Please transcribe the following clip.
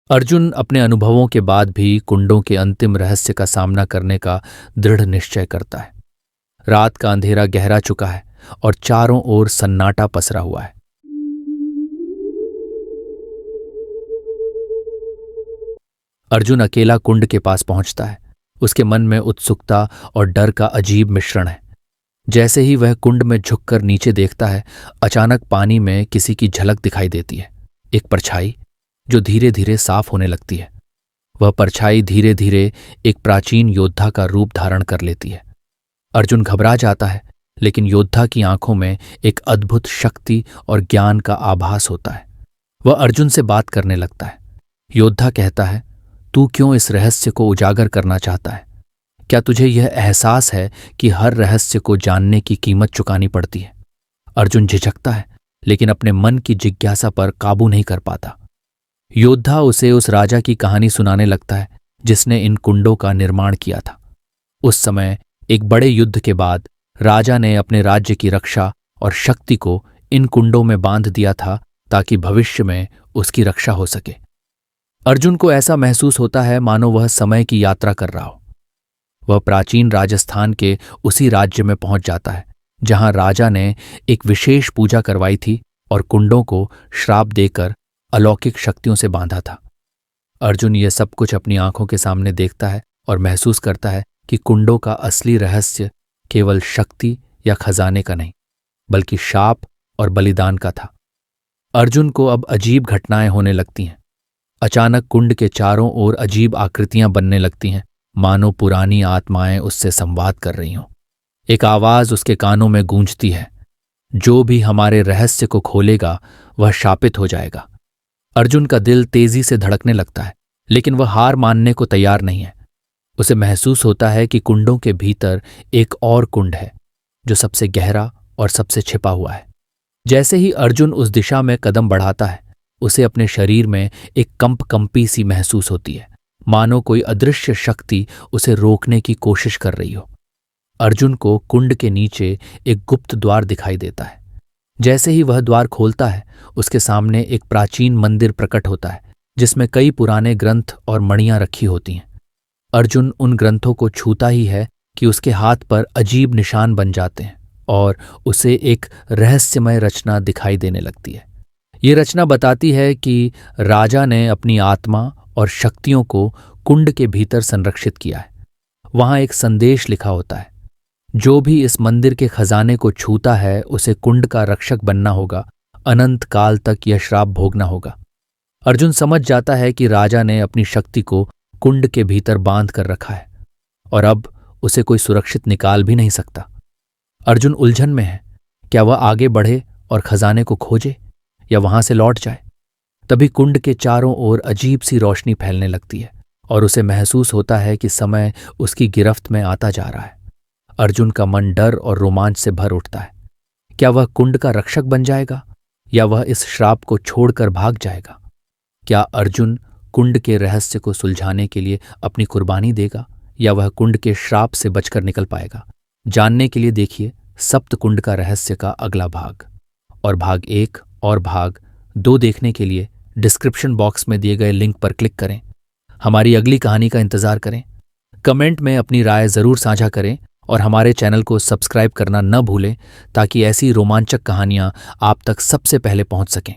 अर्जुन अपने अनुभवों के बाद भी कुंडों के अंतिम रहस्य का सामना करने का दृढ़ निश्चय करता है। रात का अंधेरा गहरा चुका है और चारों ओर सन्नाटा पसरा हुआ है। अर्जुन अकेला कुंड के पास पहुंचता है। उसके मन में उत्सुकता और डर का अजीब मिश्रण है। जैसे ही वह कुंड में झुककर नीचे देखता है, अचानक पानी में किसी की झलक दिखाई देती है। एक परछाई जो धीरे धीरे साफ होने लगती है। वह परछाई धीरे धीरे एक प्राचीन योद्धा का रूप धारण कर लेती है। अर्जुन घबरा जाता है, लेकिन योद्धा की आंखों में एक अद्भुत शक्ति और ज्ञान का आभास होता है। वह अर्जुन से बात करने लगता है। योद्धा कहता है, तू क्यों इस रहस्य को उजागर करना चाहता है? क्या तुझे यह एहसास है कि हर रहस्य को जानने की कीमत चुकानी पड़ती है? अर्जुन झिझकता है, लेकिन अपने मन की जिज्ञासा पर काबू नहीं कर पाता। योद्धा उसे उस राजा की कहानी सुनाने लगता है जिसने इन कुंडों का निर्माण किया था। उस समय एक बड़े युद्ध के बाद राजा ने अपने राज्य की रक्षा और शक्ति को इन कुंडों में बांध दिया था ताकि भविष्य में उसकी रक्षा हो सके। अर्जुन को ऐसा महसूस होता है मानो वह समय की यात्रा कर रहा हो। वह प्राचीन राजस्थान के उसी राज्य में पहुंच जाता है जहां राजा ने एक विशेष पूजा करवाई थी और कुंडों को श्राप देकर अलौकिक शक्तियों से बांधा था। अर्जुन ये सब कुछ अपनी आंखों के सामने देखता है और महसूस करता है कि कुंडों का असली रहस्य केवल शक्ति या खजाने का नहीं, बल्कि शाप और बलिदान का था। अर्जुन को अब अजीब घटनाएं होने लगती हैं। अचानक कुंड के चारों ओर अजीब आकृतियां बनने लगती हैं, मानो पुरानी आत्माएं उससे संवाद कर रही हों। एक आवाज उसके कानों में गूंजती है, जो भी हमारे रहस्य को खोलेगा वह शापित हो जाएगा। अर्जुन का दिल तेजी से धड़कने लगता है, लेकिन वह हार मानने को तैयार नहीं है। उसे महसूस होता है कि कुंडों के भीतर एक और कुंड है जो सबसे गहरा और सबसे छिपा हुआ है। जैसे ही अर्जुन उस दिशा में कदम बढ़ाता है, उसे अपने शरीर में एक कंपी सी महसूस होती है, मानो कोई अदृश्य शक्ति उसे रोकने की कोशिश कर रही हो। अर्जुन को कुंड के नीचे एक गुप्त द्वार दिखाई देता है। जैसे ही वह द्वार खोलता है, उसके सामने एक प्राचीन मंदिर प्रकट होता है जिसमें कई पुराने ग्रंथ और मणियां रखी होती हैं। अर्जुन उन ग्रंथों को छूता ही है कि उसके हाथ पर अजीब निशान बन जाते हैं और उसे एक रहस्यमय रचना दिखाई देने लगती है। ये रचना बताती है कि राजा ने अपनी आत्मा और शक्तियों को कुंड के भीतर संरक्षित किया है। वहां एक संदेश लिखा होता है, जो भी इस मंदिर के खजाने को छूता है उसे कुंड का रक्षक बनना होगा, अनंत काल तक यह श्राप भोगना होगा। अर्जुन समझ जाता है कि राजा ने अपनी शक्ति को कुंड के भीतर बांध कर रखा है और अब उसे कोई सुरक्षित निकाल भी नहीं सकता। अर्जुन उलझन में है, क्या वह आगे बढ़े और खजाने को खोजे या वहां से लौट जाए? तभी कुंड के चारों ओर अजीब सी रोशनी फैलने लगती है और उसे महसूस होता है कि समय उसकी गिरफ्त में आता जा रहा है। अर्जुन का मन डर और रोमांच से भर उठता है। क्या वह कुंड का रक्षक बन जाएगा या वह इस श्राप को छोड़कर भाग जाएगा? क्या अर्जुन कुंड के रहस्य को सुलझाने के लिए अपनी कुर्बानी देगा या वह कुंड के श्राप से बचकर निकल पाएगा? जानने के लिए देखिए सप्त कुंड का रहस्य का अगला भाग। और भाग 1 और भाग 2 देखने के लिए डिस्क्रिप्शन बॉक्स में दिए गए लिंक पर क्लिक करें। हमारी अगली कहानी का इंतजार करें। कमेंट में अपनी राय जरूर साझा करें और हमारे चैनल को सब्सक्राइब करना न भूलें ताकि ऐसी रोमांचक कहानियां आप तक सबसे पहले पहुंच सकें।